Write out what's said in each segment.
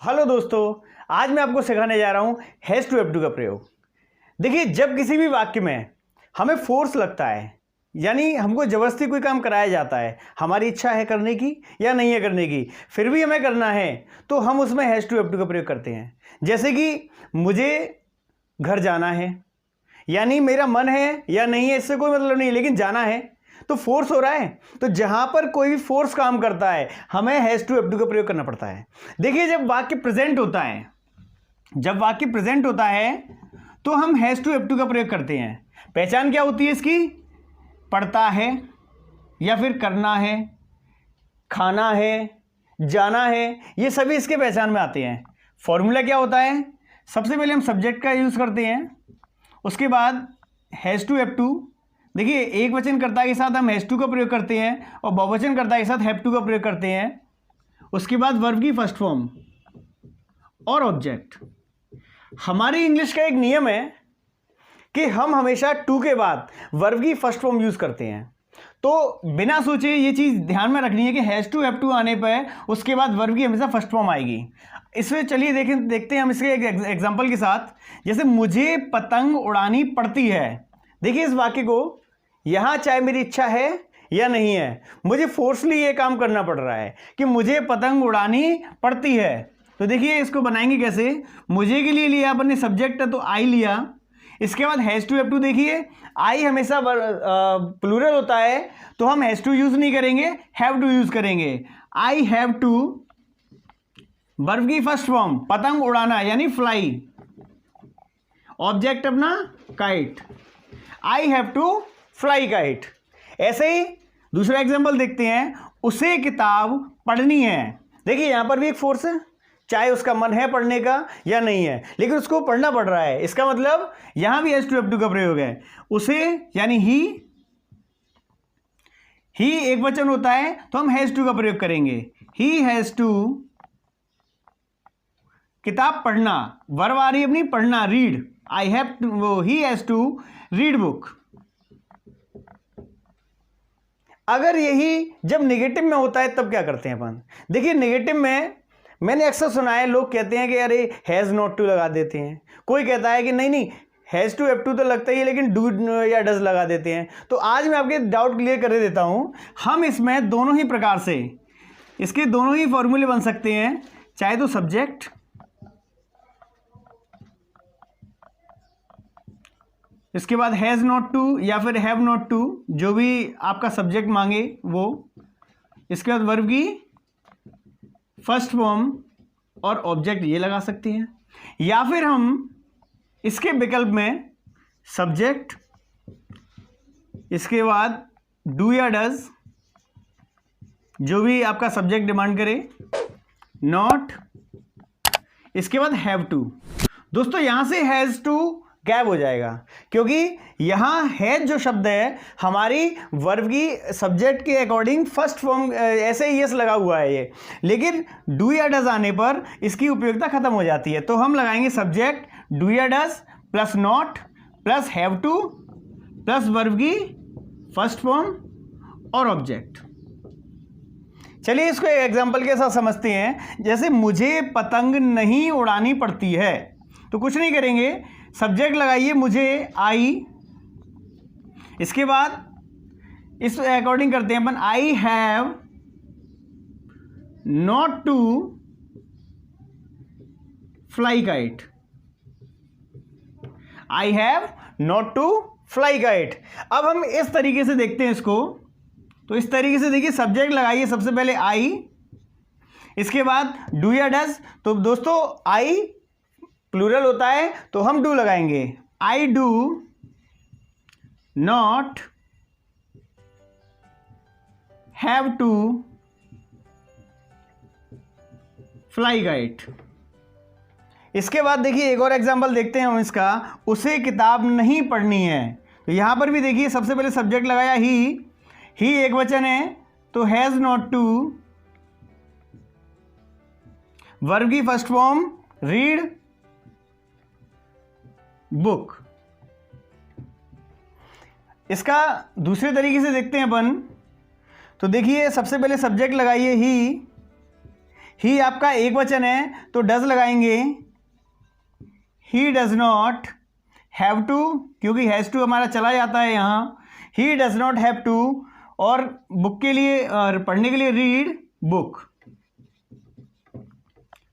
Hello दोस्तों, आज मैं आपको सिखाने जा रहा हूं हैज़ टू हैव टू का प्रयोग। देखिए, जब किसी भी वाक्य में हमें फोर्स लगता है, यानी हमको ज़बरदस्ती कोई काम कराया जाता है, हमारी इच्छा है करने की या नहीं है करने की, फिर भी हमें करना है, तो हम उसमें हैज़ टू हैव टू का प्रयोग करते हैं। जैसे कि मुझे घर जाना है, यानी मेरा मन है या नहीं है इससे कोई मतलब नहीं, लेकिन जाना है तो फोर्स हो रहा है। तो जहां पर कोई भी फोर्स काम करता है हमें हैज़ टू हैव टू का प्रयोग करना पड़ता है। देखिए, जब वाक्य प्रेजेंट होता है तो हम हैज़ टू हैव टू का प्रयोग करते हैं। पहचान क्या होती है इसकी? पढ़ता है या फिर करना है, खाना है, जाना है, ये सभी इसके पहचान में आते हैं। फॉर्मूला क्या होता है? सबसे पहले हम सब्जेक्ट का यूज़ करते हैं, उसके बाद हैज़ टू हैव टू। देखिए, एक वचन कर्ता के साथ हम हैज़ टू का प्रयोग करते हैं और बहुवचन कर्ता के साथ हैव टू का प्रयोग करते हैं। उसके बाद वर्ब की फर्स्ट फॉर्म और ऑब्जेक्ट। हमारी इंग्लिश का एक नियम है कि हम हमेशा टू के बाद वर्ब की फर्स्ट फॉर्म यूज़ करते हैं। तो बिना सोचे ये चीज़ ध्यान में रखनी है कि हैज़ टू हैव टू आने पर उसके बाद वर्ब की हमेशा फर्स्ट फॉर्म आएगी। इसमें चलिए देखते हैं हम इसके एक एग्जाम्पल के साथ। जैसे मुझे पतंग उड़ानी पड़ती है। देखिए, इस वाक्य को यहाँ चाहे मेरी इच्छा है या नहीं है, मुझे फोर्सली ये काम करना पड़ रहा है कि मुझे पतंग उड़ानी पड़ती है। तो देखिए, इसको बनाएंगे कैसे? मुझे के लिए लिया अपन ने सब्जेक्ट है तो आई लिया, इसके बाद हैज़ टू हैव टू। देखिए, आई हमेशा प्लूरल होता है तो हम हैज़ टू यूज़ नहीं करेंगे, हैव टू यूज़ करेंगे। आई हैव टू, वर्ब की फर्स्ट फॉर्म पतंग उड़ाना यानी फ्लाई, ऑब्जेक्ट अपना kite, I have to fly kite. ऐसे ही दूसरा एग्जांपल देखते हैं, उसे किताब पढ़नी है। देखिए, यहां पर भी एक फोर्स है, चाहे उसका मन है पढ़ने का या नहीं है, लेकिन उसको पढ़ना पड़ रहा है। इसका मतलब यहां भी हैज़ टू हैव टू का प्रयोग है। उसे यानी ही एक वचन होता है तो हम हैज़ टू का प्रयोग करेंगे। ही हैज़ टू किताब पढ़ना, वर्ब आ रही है अपनी पढ़ना, read. I have to, he has to read book. अगर यही जब नेगेटिव में होता है तब क्या करते हैं अपन? देखिए, नेगेटिव में मैंने अक्सर सुना है, लोग कहते हैं कि अरे हैज़ नॉट टू लगा देते हैं। कोई कहता है कि नहीं हैज़ टू हैव टू तो लगता ही है, लेकिन डू या डज लगा देते हैं। तो आज मैं आपके डाउट क्लियर कर देता हूं। हम इसमें दोनों ही प्रकार से इसके दोनों ही फॉर्मूले बन सकते हैं, चाहे तो सब्जेक्ट, इसके बाद हैज़ नॉट टू या फिर हैव नॉट टू, जो भी आपका सब्जेक्ट मांगे वो, इसके बाद वर्ब की फर्स्ट फॉर्म और ऑब्जेक्ट ये लगा सकते हैं। या फिर हम इसके विकल्प में सब्जेक्ट, इसके बाद डू या डज, जो भी आपका सब्जेक्ट डिमांड करे, नॉट, इसके बाद हैव टू। दोस्तों, यहां से हैज़ टू गैप हो जाएगा, क्योंकि यहां हैज जो शब्द है हमारी वर्ब की सब्जेक्ट के अकॉर्डिंग फर्स्ट फॉर्म ऐसे ही यस लगा हुआ है ये, लेकिन डू या डज आने पर इसकी उपयोगिता खत्म हो जाती है। तो हम लगाएंगे सब्जेक्ट डू या does plus not plus have two plus verb की फर्स्ट फॉर्म और ऑब्जेक्ट। चलिए, इसको एक एग्जाम्पल के साथ समझते हैं। जैसे मुझे पतंग नहीं उड़ानी पड़ती है, तो कुछ नहीं करेंगे, सब्जेक्ट लगाइए मुझे आई, इसके बाद इस अकॉर्डिंग करते हैं अपन, I have not to fly kite, I have not to fly kite. अब हम इस तरीके से देखते हैं इसको। तो इस तरीके से देखिए, सब्जेक्ट लगाइए सबसे पहले आई, इसके बाद डू या डज। तो दोस्तों, आई प्लूरल होता है तो हम डू लगाएंगे, I do not have to fly kite. इसके बाद देखिए, एक और एग्जांपल देखते हैं हम इसका, उसे किताब नहीं पढ़नी है। तो यहां पर भी देखिए, सबसे पहले सब्जेक्ट लगाया ही एक वचन है तो हैज नॉट टू, वर्ब की फर्स्ट फॉर्म रीड बुक। इसका दूसरे तरीके से देखते हैं अपन। तो देखिए, सबसे पहले सब्जेक्ट लगाइए ही आपका एक वचन है तो डज लगाएंगे, he does not have to, क्योंकि हैज़ टू हमारा चला जाता है यहाँ, he does not have to, और बुक के लिए और पढ़ने के लिए रीड बुक।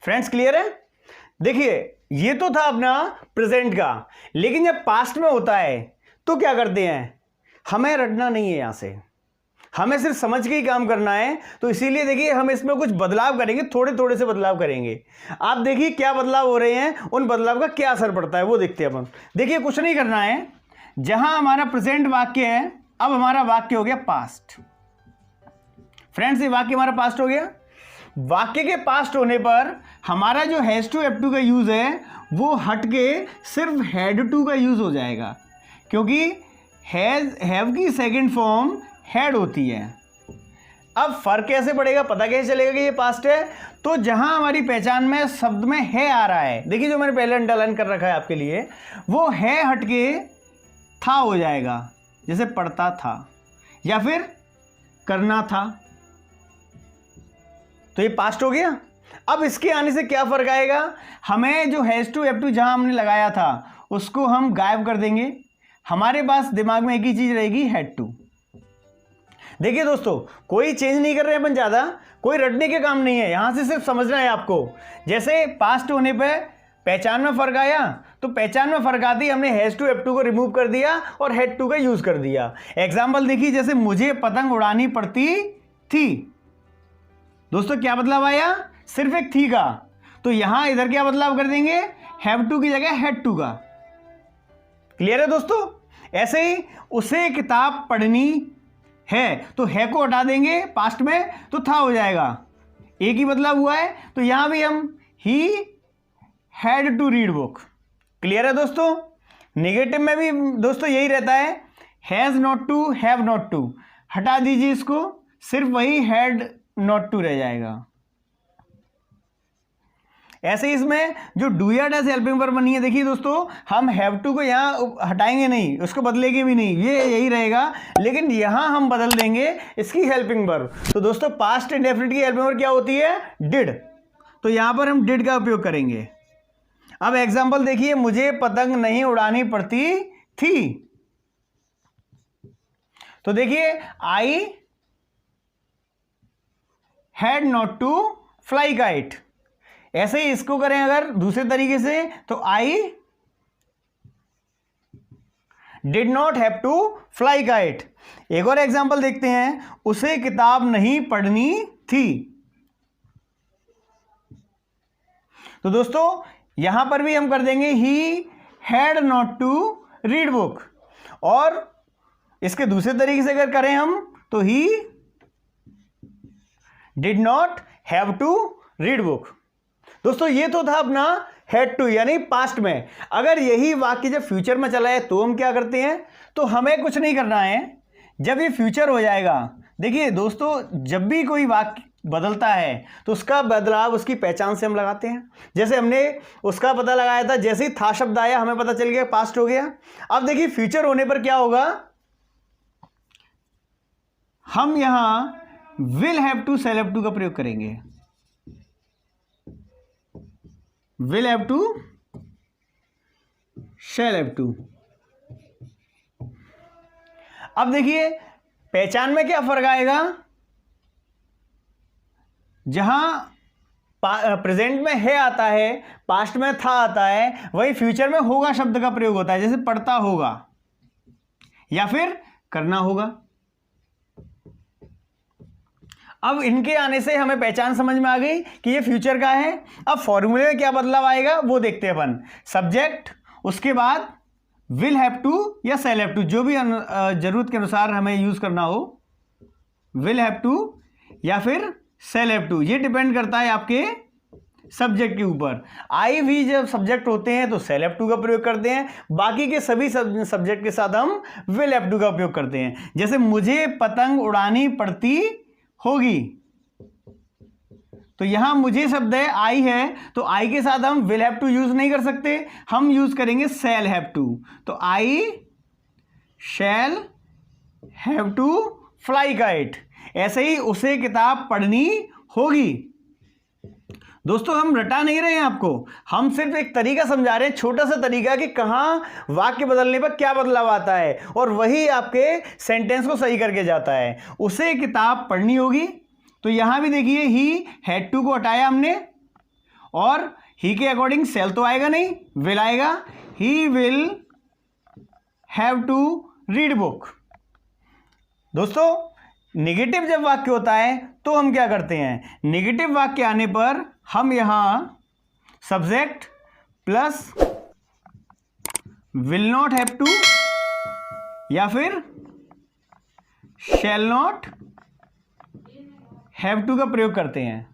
फ्रेंड्स क्लियर है? देखिए ये तो था अपना प्रेजेंट का, लेकिन जब पास्ट में होता है तो क्या करते हैं, हमें रटना नहीं है, यहां से हमें सिर्फ समझ के ही काम करना है। तो इसीलिए देखिए हम इसमें कुछ बदलाव करेंगे, थोड़े थोड़े से बदलाव करेंगे। आप देखिए क्या बदलाव हो रहे हैं, उन बदलाव का क्या असर पड़ता है वो देखते हैं अपन। देखिए कुछ नहीं करना है, जहां हमारा प्रेजेंट वाक्य है अब हमारा वाक्य हो गया पास्ट। फ्रेंड्स ये वाक्य हमारा पास्ट हो गया। वाक्य के पास्ट होने पर हमारा जो हैज टू हैव टू का यूज है वो हट के सिर्फ हैड टू का यूज हो जाएगा, क्योंकि हैज हैव की सेकंड फॉर्म हैड होती है। अब फर्क कैसे पड़ेगा, पता कैसे चलेगा कि ये पास्ट है, तो जहां हमारी पहचान में शब्द में है आ रहा है, देखिए जो मैंने पहले अंडरलाइन कर रखा है आपके लिए, वो है हटके था हो जाएगा, जैसे पढ़ता था या फिर करना था, तो ये पास्ट हो गया। अब इसके आने से क्या फर्क आएगा, हमें जो हैज टू हैव टू जहां हमने लगाया था उसको हम गायब कर देंगे, हमारे पास दिमाग में एक ही चीज रहेगी, हैड टू। देखिए दोस्तों कोई चेंज नहीं कर रहे हैं अपन ज़्यादा, कोई रटने के काम नहीं है, यहां से सिर्फ समझना है आपको। जैसे पास्ट होने पे पहचान में फर्क आया, तो पहचान में फर्क आती हमने हैज टू हैव टू को रिमूव कर दिया और हैड टू का यूज कर दिया। एग्जाम्पल देखिए, जैसे मुझे पतंग उड़ानी पड़ती थी, दोस्तों क्या बदलाव आया, सिर्फ एक थी का, तो यहां इधर क्या बदलाव कर देंगे, हैव टू की जगह हैड टू का। क्लियर है दोस्तों? ऐसे ही उसे किताब पढ़नी है, तो है को हटा देंगे पास्ट में तो था हो जाएगा, एक ही बदलाव हुआ है। तो यहां भी हम he had to read book. Clear है दोस्तों? नेगेटिव में भी दोस्तों यही रहता है, has not to, have not to, हटा दीजिए इसको, सिर्फ वही हैड नॉट टू रह जाएगा। ऐसे ही इसमें जो डू या डज हेल्पिंग वर्ब बनी है, देखिए दोस्तों हम हैव टू को यहाँ हटाएंगे नहीं, उसको बदलेंगे भी नहीं, ये यही रहेगा, लेकिन यहाँ हम बदल देंगे इसकी हेल्पिंग वर्ब। तो दोस्तों पास्ट इंडेफिनिट की हेल्पिंग वर्ब क्या होती है, डिड, तो यहाँ पर हम डिड का उपयोग करेंगे। अब एग्जाम्पल देखिए, मुझे पतंग नहीं उड़ानी पड़ती थी, तो देखिए I had not to fly kite. ऐसे ही इसको करें अगर दूसरे तरीके से, तो I did not have to fly kite. एक और एग्जांपल देखते हैं, उसे किताब नहीं पढ़नी थी, तो दोस्तों यहां पर भी हम कर देंगे he had not to read book. और इसके दूसरे तरीके से अगर करें हम, तो he did not have to read book. दोस्तों ये तो था अपना हैड टू यानी पास्ट में। अगर यही वाक्य जब फ्यूचर में चला है तो हम क्या करते हैं, तो हमें कुछ नहीं करना है, जब ये फ्यूचर हो जाएगा। देखिए दोस्तों जब भी कोई वाक्य बदलता है तो उसका बदलाव उसकी पहचान से हम लगाते हैं। जैसे हमने उसका पता लगाया था, जैसे ही था शब्द आया हमें पता चल गया पास्ट हो गया। अब देखिए फ्यूचर होने पर क्या होगा, हम यहां will have to shall have to का प्रयोग करेंगे। Will have to shall have to. अब देखिए पहचान में क्या फर्क आएगा, जहां प्रेजेंट में है आता है, पास्ट में था आता है, वही फ्यूचर में होगा शब्द का प्रयोग होता है। जैसे पढ़ता होगा या फिर करना होगा। अब इनके आने से हमें पहचान समझ में आ गई कि ये फ्यूचर का है। अब फॉर्मूले में क्या बदलाव आएगा वो देखते हैं अपन। सब्जेक्ट, उसके बाद विल हैव टू या शैल हैव टू, जो भी जरूरत के अनुसार हमें यूज करना हो, विल हैव टू या फिर शैल हैव टू, ये डिपेंड करता है आपके सब्जेक्ट के ऊपर। आई भी जब सब्जेक्ट होते हैं तो शैल हैव टू का प्रयोग करते हैं, बाकी के सभी सब्जेक्ट के साथ हम विल हैव टू का उपयोग करते हैं। जैसे मुझे पतंग उड़ानी पड़ती होगी, तो यहां मुझे शब्द है, आई है, तो आई के साथ हम विल हैव टू यूज नहीं कर सकते, हम यूज करेंगे शैल हैव टू। तो I shall have to fly kite. ऐसे ही उसे किताब पढ़नी होगी, दोस्तों हम रटा नहीं रहे हैं आपको, हम सिर्फ एक तरीका समझा रहे हैं, छोटा सा तरीका कि कहाँ वाक्य बदलने पर क्या बदलाव आता है और वही आपके सेंटेंस को सही करके जाता है। उसे किताब पढ़नी होगी। तो यहां भी देखिए ही हैड टू को हटाया हमने और ही के अकॉर्डिंग सेल तो आएगा नहीं, विल आएगा। He will have to read book. दोस्तों नेगेटिव जब वाक्य होता है तो हम क्या करते हैं, नेगेटिव वाक्य आने पर हम यहां subject plus will not have to या फिर शैल नॉट हैव टू का प्रयोग करते हैं।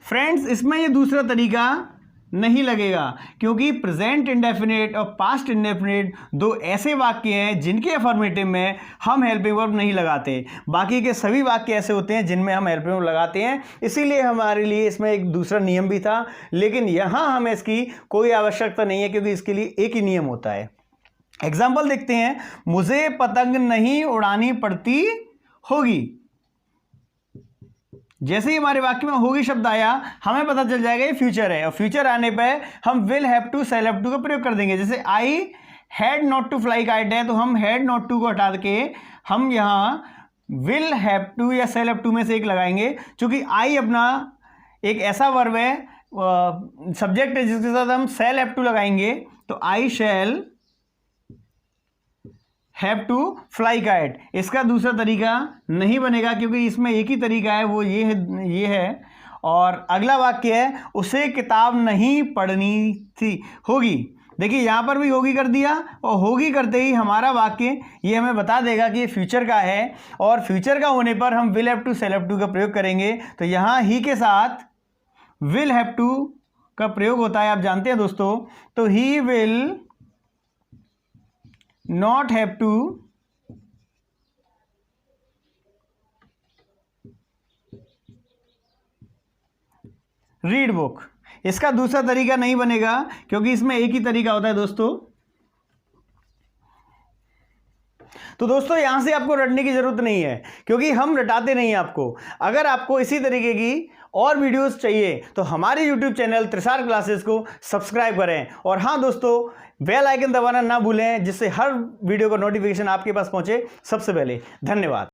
फ्रेंड्स इसमें ये दूसरा तरीका नहीं लगेगा क्योंकि प्रेजेंट इंडेफिनिट और पास्ट इंडेफिनिट दो ऐसे वाक्य हैं जिनके अफर्मेटिव में हम हेल्पिंग वर्ब नहीं लगाते। बाकी के सभी वाक्य ऐसे होते हैं जिनमें हम हेल्पिंग वर्ब लगाते हैं, इसीलिए हमारे लिए इसमें एक दूसरा नियम भी था, लेकिन यहां हमें इसकी कोई आवश्यकता नहीं है क्योंकि इसके लिए एक ही नियम होता है। एग्जाम्पल देखते हैं, मुझे पतंग नहीं उड़ानी पड़ती होगी। जैसे ही हमारे वाक्य में होगी शब्द आया हमें पता चल जाएगा ये फ्यूचर है, और फ्यूचर आने पर हम will have to shall have to का प्रयोग कर देंगे। जैसे I had not to fly kite है तो हम हैड नॉट टू को हटा के हम यहाँ विल हैव टू या सेल हैव टू में से एक लगाएंगे। क्योंकि आई अपना एक ऐसा वर्ब है, सब्जेक्ट है जिसके साथ हम सेल हैव टू लगाएंगे, तो I shall have to fly kite. इसका दूसरा तरीका नहीं बनेगा क्योंकि इसमें एक ही तरीका है, वो ये है। और अगला वाक्य है, उसे किताब नहीं पढ़नी थी होगी। देखिए यहाँ पर भी होगी कर दिया, और होगी करते ही हमारा वाक्य ये हमें बता देगा कि ये फ्यूचर का है, और फ्यूचर का होने पर हम will have to shall have to का प्रयोग करेंगे। तो यहाँ ही के साथ विल हैव टू का प्रयोग होता है, आप जानते हैं दोस्तों। तो he will not have to read book. इसका दूसरा तरीका नहीं बनेगा क्योंकि इसमें एक ही तरीका होता है दोस्तों। तो दोस्तों यहां से आपको रटने की जरूरत नहीं है क्योंकि हम रटाते नहीं हैं आपको। अगर आपको इसी तरीके की और वीडियोस चाहिए तो हमारे YouTube चैनल त्रिसार क्लासेस को सब्सक्राइब करें, और हाँ दोस्तों बेल आइकन दबाना ना भूलें जिससे हर वीडियो का नोटिफिकेशन आपके पास पहुंचे सबसे पहले। धन्यवाद।